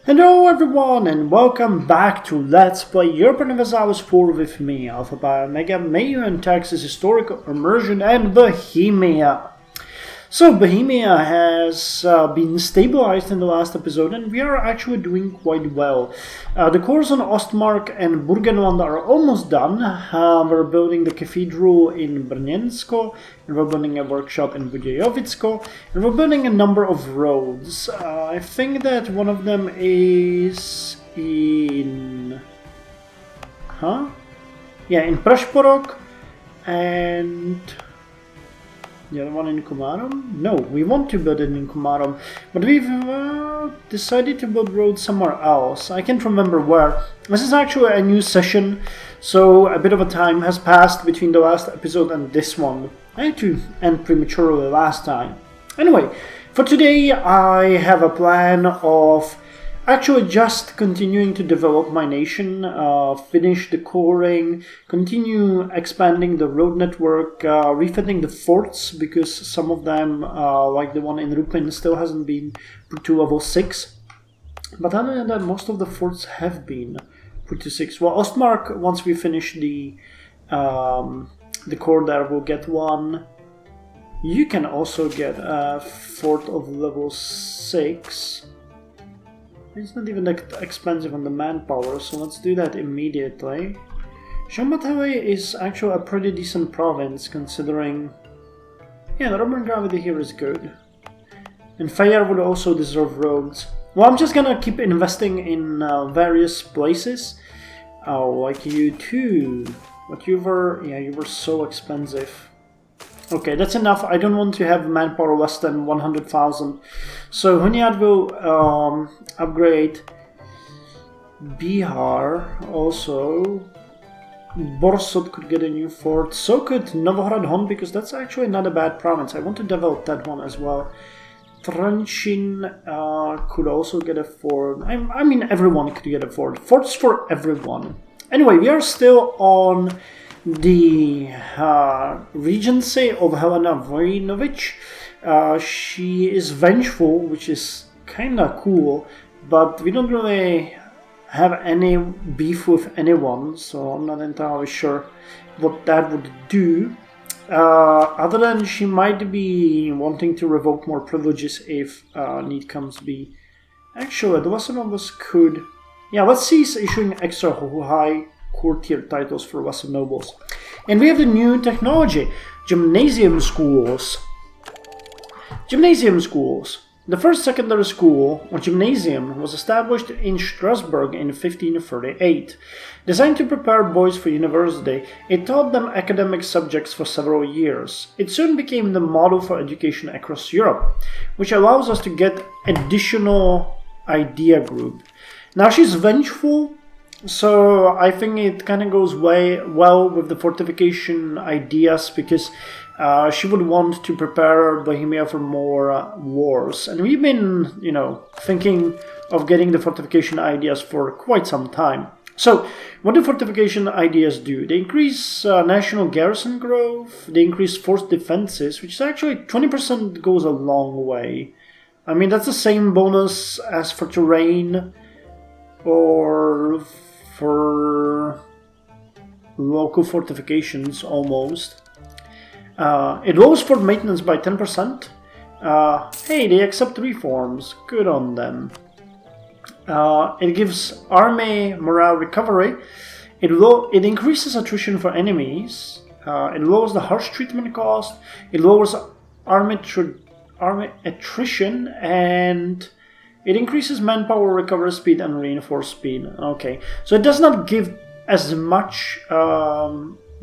Hello everyone and welcome back to Let's Play Europa Universalis IV with me, Alfapiomega, Meiou and Taxes, Historical Immersion and Bohemia. So Bohemia has been stabilized in the last episode and we are actually doing quite well. The cores on Ostmark and Burgenland are almost done. We're building the cathedral in Brniensko, and we're building a workshop in Budějovice, and we're building a number of roads. I think that one of them is in... in Prešporok, and... the other one in Komárom? No, we want to build it in Komárom, but we've decided to build roads somewhere else. I can't remember where. This is actually a new session, so a bit of a time has passed between the last episode and this one. I had to end prematurely last time. Anyway, for today I have a plan of actually just continuing to develop my nation, finish the coring, continue expanding the road network, refitting the forts, because some of them, like the one in Rupin, still hasn't been put to level 6. But other than that, most of the forts have been put to 6. Well, Ostmark, once we finish the core there, will get one. You can also get a fort of level 6. It's not even that expensive on the manpower, so let's do that immediately. Szombathely is actually a pretty decent province, considering... yeah, the Roman gravity here is good. And Fejér would also deserve roads. Well, I'm just gonna keep investing in various places. Oh, like you too. But you were so expensive. Okay, that's enough. I don't want to have manpower less than 100,000. So Hunyad will upgrade. Bihar also. Borsod could get a new fort. So could Novohrad Hon, because that's actually not a bad province. I want to develop that one as well. Trenchin could also get a fort. I mean, everyone could get a fort. Forts for everyone. Anyway, we are still on the regency of Helena Vojinovic. She is vengeful, which is kinda cool, but we don't really have any beef with anyone, so I'm not entirely sure what that would do. Other than she might be wanting to revoke more privileges if need comes be. Actually, the Vasanovas could... yeah, let's see, is issuing extra high courtier titles for lesser nobles. And we have the new technology, gymnasium schools. Gymnasium schools. The first secondary school, or gymnasium, was established in Strasbourg in 1538. Designed to prepare boys for university, it taught them academic subjects for several years. It soon became the model for education across Europe, which allows us to get additional idea group. Now she's vengeful, so I think it kind of goes way well with the fortification ideas, because she would want to prepare Bohemia for more wars. And we've been, thinking of getting the fortification ideas for quite some time. So, what do fortification ideas do? They increase national garrison growth, they increase force defenses, which is actually 20% goes a long way. I mean, that's the same bonus as for terrain, or for local fortifications, almost. It lowers fort maintenance by 10%. Hey, they accept reforms. Good on them. It gives army morale recovery. It increases attrition for enemies. It lowers the harsh treatment cost. It lowers army attrition, and it increases manpower recovery speed and reinforced speed. Okay, so it does not give as much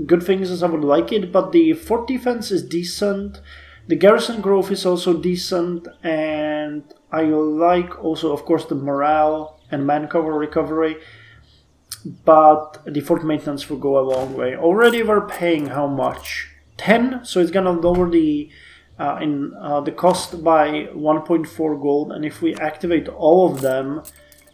good things as I would like it, but the fort defense is decent, the garrison growth is also decent, and I like also, of course, the morale and manpower recovery, but the fort maintenance will go a long way. Already we're paying how much? 10, so it's gonna lower the cost by 1.4 gold, and if we activate all of them,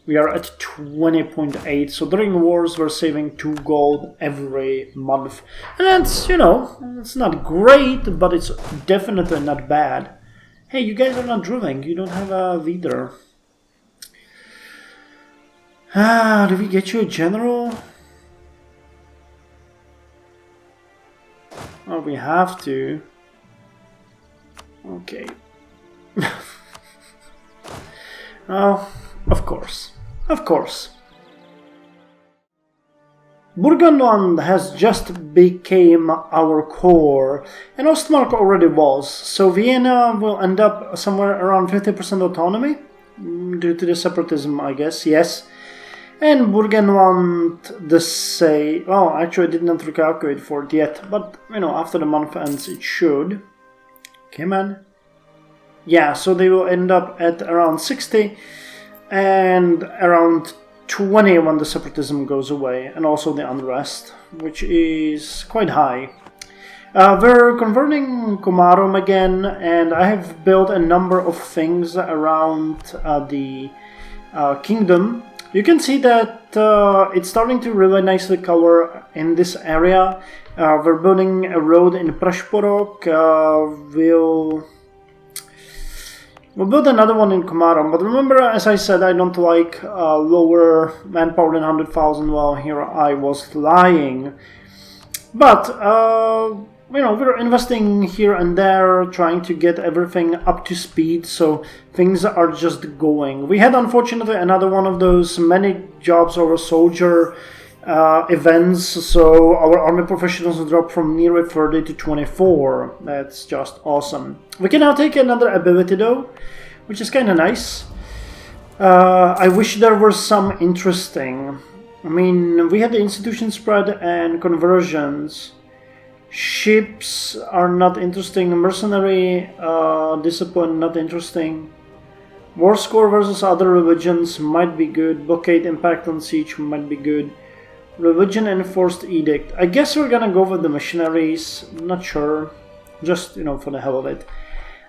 we are at 20.8, so during wars we're saving 2 gold every month. And that's, it's not great, but it's definitely not bad. Hey, you guys are not drilling, you don't have a leader. Do we get you a general? Oh, we have to. Okay. Oh, of course. Of course. Burgenland has just became our core, and Ostmark already was, so Vienna will end up somewhere around 50% autonomy, due to the separatism, I guess, yes. And Burgenland the same. Oh, actually I did not recalculate for it yet, but, you know, after the month ends it should. Okay, man. Yeah, so they will end up at around 60, and around 20 when the separatism goes away, and also the unrest, which is quite high. We're converting Komarom again, and I have built a number of things around the kingdom. You can see that it's starting to really nicely cover in this area. We're building a road in Prešporok. We'll build another one in Komarom, but remember, as I said, I don't like lower manpower than 100,000. Well, here I was lying. But, you know, we're investing here and there, trying to get everything up to speed, so things are just going. We had, unfortunately, another one of those many jobs over soldier events, so our army professionals dropped from nearly 30 to 24. That's just awesome. We can now take another ability though, which is kind of nice. I wish there were some interesting. I mean, we had the institution spread and conversions. Ships are not interesting. Mercenary discipline, not interesting. War score versus other religions might be good. Blockade impact on siege might be good. Religion enforced edict. I guess we're gonna go with the missionaries. Not sure. Just, you know, for the hell of it.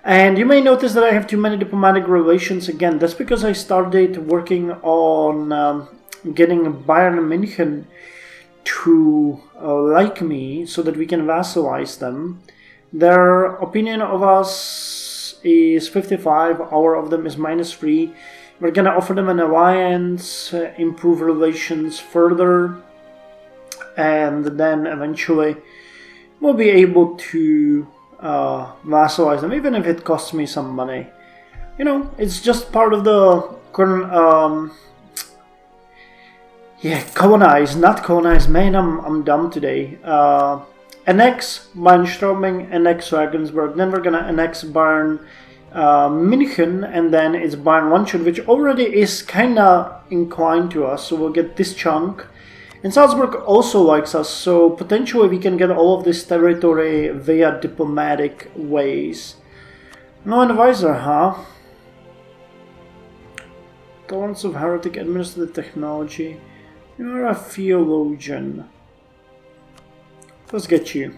And you may notice that I have too many diplomatic relations again. That's because I started working on getting Bayern München to like me so that we can vassalize them. Their opinion of us is 55. Our of them is -3. We're gonna offer them an alliance, improve relations further, and then eventually we'll be able to vassalize them, even if it costs me some money. You know, it's just part of the colonize, not colonize. Man, I'm dumb today. Annex Bayern-Straubing, annex Regensburg. Then we're gonna annex Bayern München, and then it's Bayern-Landshut, which already is kinda inclined to us. So we'll get this chunk. And Salzburg also likes us, so potentially we can get all of this territory via diplomatic ways. No advisor, huh? Tolerance of heretic, administrative technology. You're a theologian. Let's get you.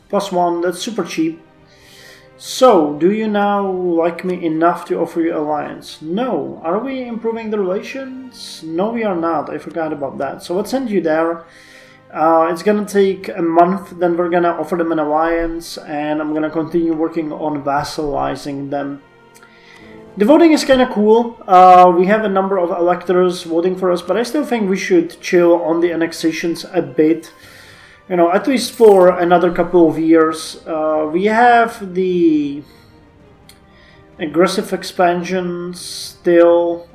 +1, that's super cheap. So, do you now like me enough to offer you alliance? No. Are we improving the relations? No, we are not. I forgot about that. So let's send you there. It's gonna take a month, then we're gonna offer them an alliance, and I'm gonna continue working on vassalizing them. The voting is kinda cool. We have a number of electors voting for us, but I still think we should chill on the annexations a bit. You know, at least for another couple of years. We have the aggressive expansion still.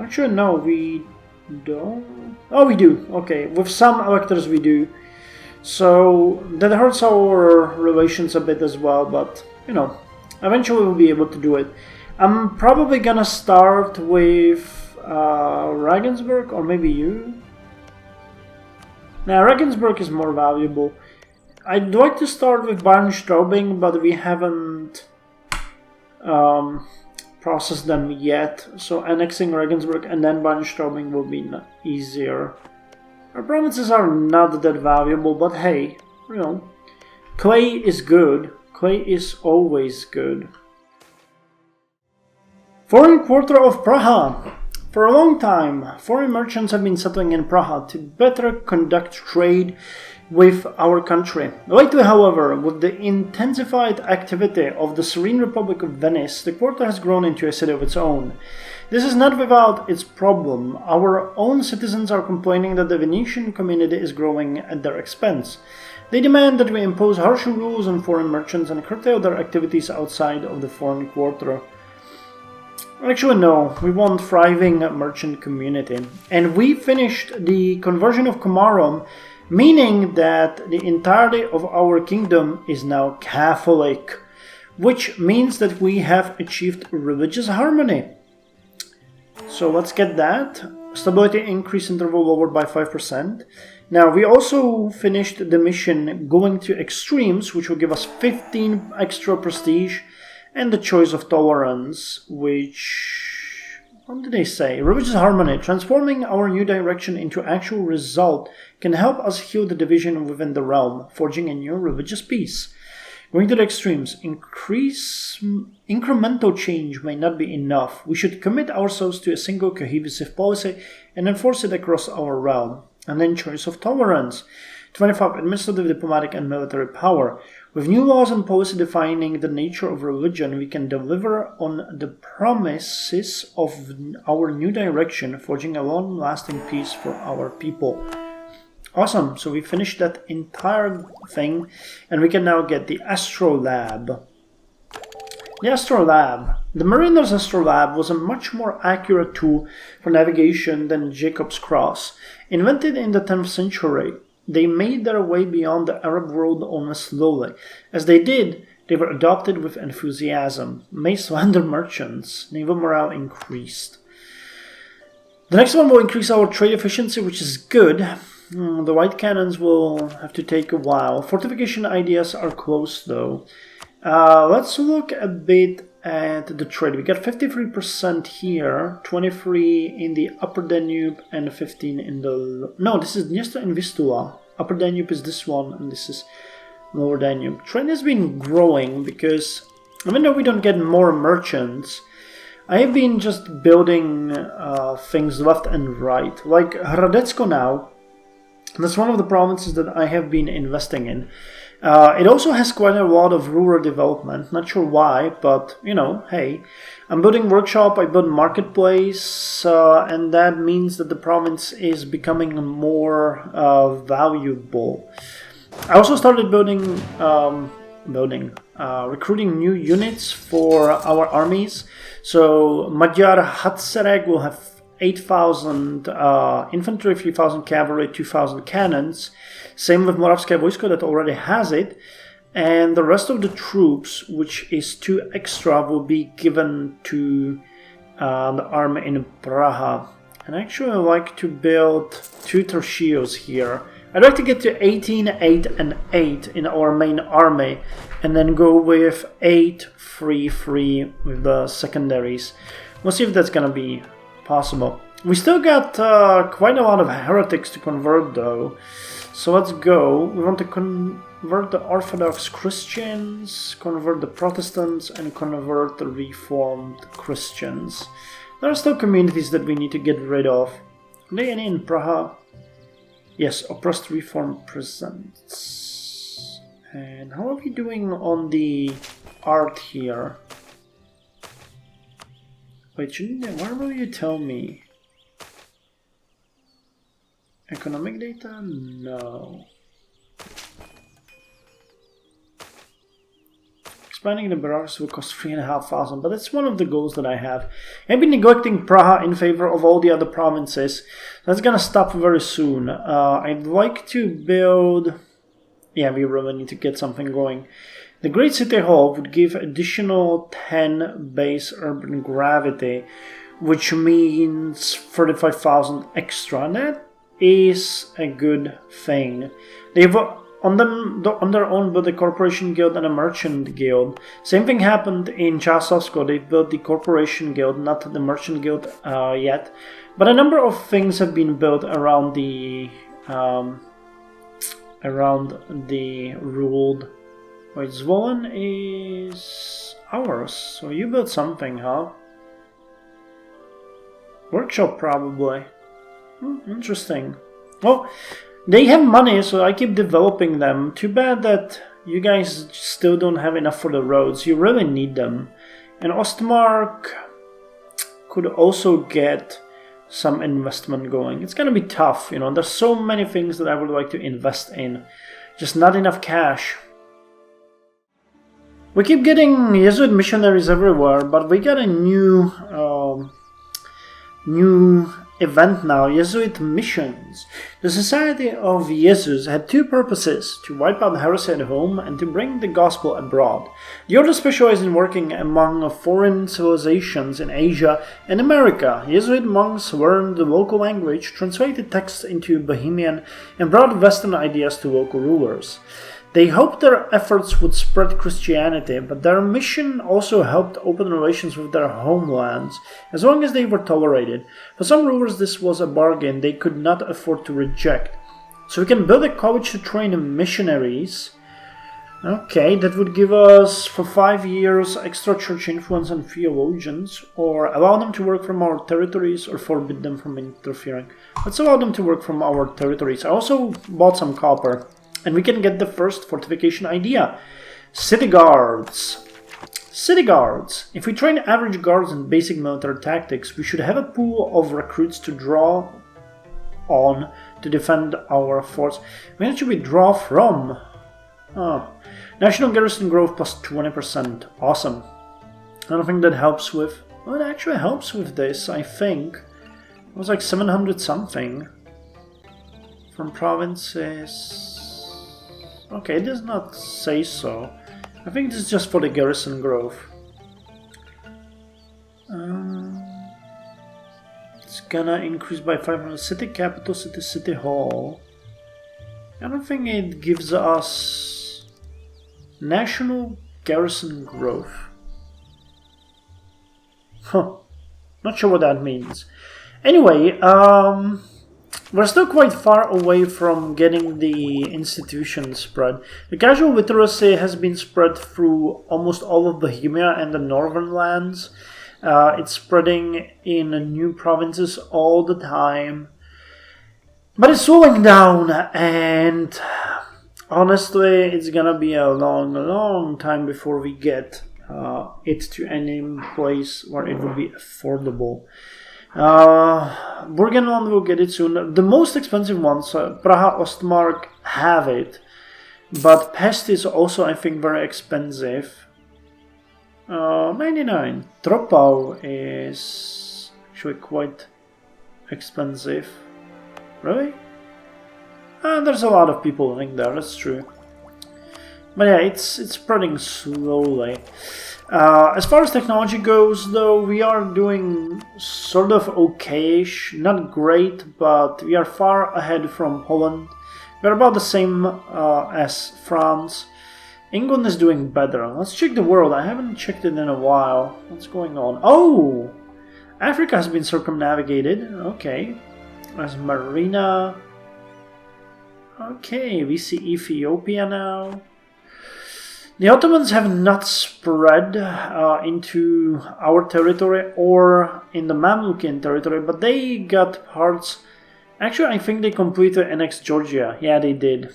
Actually, no, we don't. Oh, we do. Okay, with some electors we do. So that hurts our relations a bit as well, but, you know, eventually we'll be able to do it. I'm probably gonna start with Regensburg, or maybe you. Now, Regensburg is more valuable. I'd like to start with Bayern-Straubing, but we haven't processed them yet. So annexing Regensburg and then Bayern-Straubing will be easier. Our provinces are not that valuable, but hey, you know, clay is good. Clay is always good. Foreign quarter of Praha. For a long time, foreign merchants have been settling in Praha to better conduct trade with our country. Lately, however, with the intensified activity of the Serene Republic of Venice, the quarter has grown into a city of its own. This is not without its problem. Our own citizens are complaining that the Venetian community is growing at their expense. They demand that we impose harsher rules on foreign merchants and curtail their activities outside of the foreign quarter. Actually, no. We want thriving merchant community. And we finished the conversion of Comarum, meaning that the entirety of our kingdom is now Catholic, which means that we have achieved religious harmony. So let's get that. Stability increase interval lowered by 5%. Now we also finished the mission going to extremes, which will give us 15 extra prestige, and the choice of tolerance, which... what did they say? Religious harmony. Transforming our new direction into actual result can help us heal the division within the realm, forging a new religious peace. Going to the extremes, incremental change may not be enough. We should commit ourselves to a single cohesive policy and enforce it across our realm. And then choice of tolerance. 25. Administrative, diplomatic, and military power. With new laws and policy defining the nature of religion, we can deliver on the promises of our new direction, forging a long-lasting peace for our people. Awesome, so we finished that entire thing, and we can now get the Astrolabe. The Astrolabe. The Mariner's Astrolabe was a much more accurate tool for navigation than Jacob's Cross. Invented in the 10th century, they made their way beyond the Arab world only slowly. As they did, they were adopted with enthusiasm. May slander merchants. Naval morale increased. The next one will increase our trade efficiency, which is good. The white cannons will have to take a while. Fortification ideas are close though. Let's look a bit at the trade. We got 53% here, 23 in the Upper Danube, and 15 in the... no, this is Dniester and Vistula. Upper Danube is this one, and this is Lower Danube. Trade has been growing because, even though we don't get more merchants, I have been just building things left and right. Like Hradecko now. That's one of the provinces that I have been investing in. It also has quite a lot of rural development. Not sure why, but, you know, hey. I'm building workshop, I build marketplace, and that means that the province is becoming more valuable. I also started recruiting new units for our armies. So Magyar Hadsereg will have 8,000 infantry, 3,000 cavalry, 2,000 cannons. Same with Moravské Vojsko that already has it. And the rest of the troops, which is 2 extra, will be given to the army in Praha. And actually I like to build 2 tertios here. I'd like to get to 18, 8, and 8 in our main army. And then go with 8, 3, 3 with the secondaries. We'll see if that's gonna be possible. We still got quite a lot of heretics to convert though, so let's go. We want to convert the Orthodox Christians, convert the Protestants, and convert the Reformed Christians. There are still communities that we need to get rid of. Are they any in Praha? Yes, oppressed Reformed presents. And how are we doing on the art here? Wait, why will you tell me? Economic data? No. Expanding the barracks will cost 3,500, but that's one of the goals that I have. I've been neglecting Praha in favor of all the other provinces. That's gonna stop very soon. I'd like to build... yeah, we really need to get something going. The Great City Hall would give additional 10 base urban gravity, which means 35,000 extra, and that is a good thing. They've on their own built a corporation guild and a merchant guild. Same thing happened in Chasovsko. They built the corporation guild, not the merchant guild yet, but a number of things have been built around the ruled. Wait, Zvolen is ours, so you built something, huh? Workshop, probably. Interesting. Well, they have money, so I keep developing them. Too bad that you guys still don't have enough for the roads. You really need them. And Ostmark could also get some investment going. It's gonna be tough, you know, there's so many things that I would like to invest in, just not enough cash. We keep getting Jesuit missionaries everywhere, but we got a new event now, Jesuit missions. The Society of Jesus had two purposes: to wipe out heresy at home and to bring the gospel abroad. The order specialized in working among foreign civilizations in Asia and America. Jesuit monks learned the local language, translated texts into Bohemian, and brought Western ideas to local rulers. They hoped their efforts would spread Christianity, but their mission also helped open relations with their homelands, as long as they were tolerated. For some rulers this was a bargain they could not afford to reject. So we can build a college to train missionaries. Okay, that would give us for 5 years extra church influence and theologians, or allow them to work from our territories or forbid them from interfering. Let's allow them to work from our territories. I also bought some copper. And we can get the first fortification idea. City guards. City guards. If we train average guards in basic military tactics, we should have a pool of recruits to draw on to defend our forts. Where should we draw from? Oh. National garrison growth plus 20%. Awesome. I don't think that helps with... Well, it actually helps with this, I think. It was like 700 something. From provinces... Okay, it does not say so. I think this is just for the garrison growth. It's gonna increase by 500. City capital, city hall. I don't think it gives us national garrison growth. Huh. Not sure what that means. Anyway, we're still quite far away from getting the institution spread. The casual literacy has been spread through almost all of Bohemia and the northern lands. It's spreading in new provinces all the time. But it's slowing down, and honestly, it's gonna be a long time before we get it to any place where it will be affordable. Burgenland will get it soon. The most expensive ones, Praha, Ostmark, have it. But Pest is also, I think, very expensive. 99. Tropau is actually quite expensive. Really? There's a lot of people living there, that's true. But yeah, it's spreading slowly. As far as technology goes, though, we are doing sort of okayish, not great, but we are far ahead from Holland. We're about the same as France. England is doing better. Let's check the world. I haven't checked it in a while. What's going on? Oh! Africa has been circumnavigated. Okay. There's Marina. Okay, we see Ethiopia now. The Ottomans have not spread into our territory or in the Mamlukian territory, but they got parts... Actually, I think they completely annexed Georgia. Yeah, they did.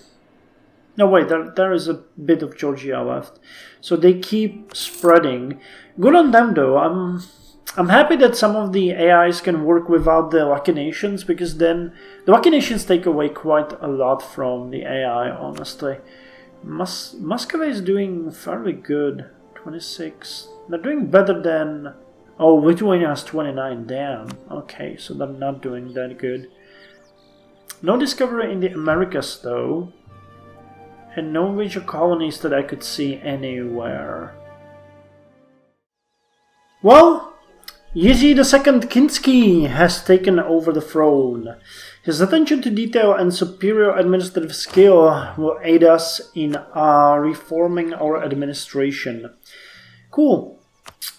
No, wait, there is a bit of Georgia left. So they keep spreading. Good on them, though. I'm happy that some of the AIs can work without the Lucky Nations, because then the Lucky Nations take away quite a lot from the AI, honestly. Muscovy is doing fairly good. 26. They're doing better than... Oh, Lithuania has 29. Damn. Okay, so they're not doing that good. No discovery in the Americas, though. And no major colonies that I could see anywhere. Well, Jiří II Kinski has taken over the throne. His attention to detail and superior administrative skill will aid us in reforming our administration. Cool.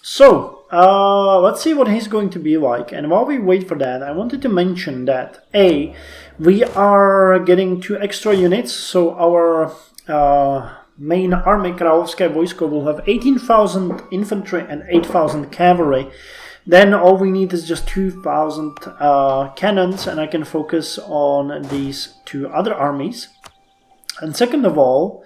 So, let's see what he's going to be like. And while we wait for that, I wanted to mention that A, we are getting 2 extra units, so our main army, Královské vojsko, will have 18,000 infantry and 8,000 cavalry. Then all we need is just 2,000 cannons, and I can focus on these 2 other armies. And second of all,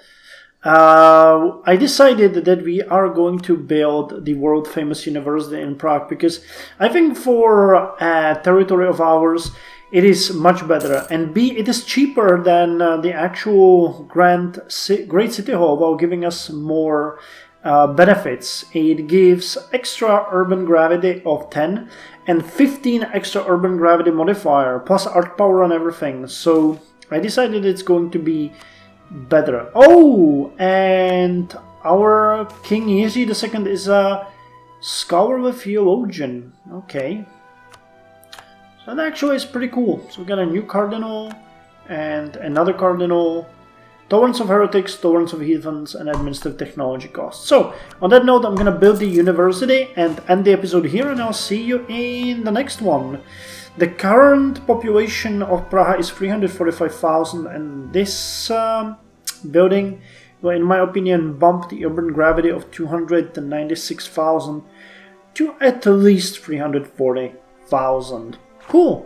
I decided that we are going to build the world famous university in Prague because I think for a territory of ours it is much better, and B, it is cheaper than the actual great city hall while giving us more benefits. It gives extra urban gravity of 10 and 15 extra urban gravity modifier plus art power and everything, so I decided it's going to be better. Oh, and our King Jiří II is a scholarly theologian. Okay. So that actually is pretty cool. So we got a new cardinal and another cardinal, tolerance of heretics, tolerance of heathens, and administrative technology costs. So on that note, I'm gonna build the university and end the episode here, and I'll see you in the next one. The current population of Praha is 345,000, and this building will, in my opinion, bump the urban gravity of 296,000 to at least 340,000. Cool!